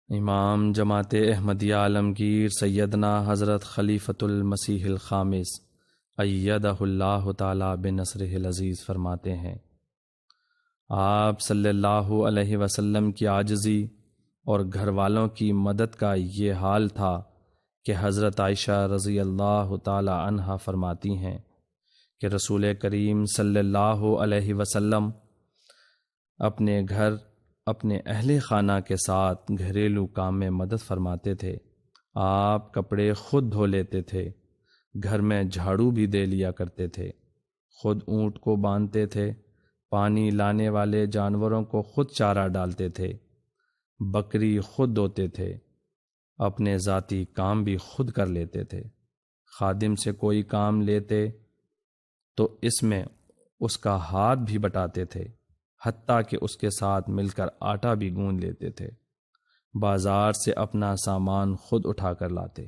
امام جماعت احمدیہ عالمگیر سیدنا حضرت خلیفۃ المسیح الخامس ایدہ اللہ تعالی بنصرہ العزیز فرماتے ہیں، آپ صلی اللہ علیہ وسلم کی عاجزی اور گھر والوں کی مدد کا یہ حال تھا کہ حضرت عائشہ رضی اللہ تعالی عنہا فرماتی ہیں کہ رسول کریم صلی اللہ علیہ وسلم اپنے گھر اپنے اہل خانہ کے ساتھ گھریلو کام میں مدد فرماتے تھے۔ آپ کپڑے خود دھو لیتے تھے، گھر میں جھاڑو بھی دے لیا کرتے تھے، خود اونٹ کو باندھتے تھے، پانی لانے والے جانوروں کو خود چارہ ڈالتے تھے، بکری خود دھوتے تھے، اپنے ذاتی کام بھی خود کر لیتے تھے۔ خادم سے کوئی کام لیتے تو اس میں اس کا ہاتھ بھی بٹاتے تھے، حتیٰ کہ اس کے ساتھ مل کر آٹا بھی گوندھ لیتے تھے۔ بازار سے اپنا سامان خود اٹھا کر لاتے۔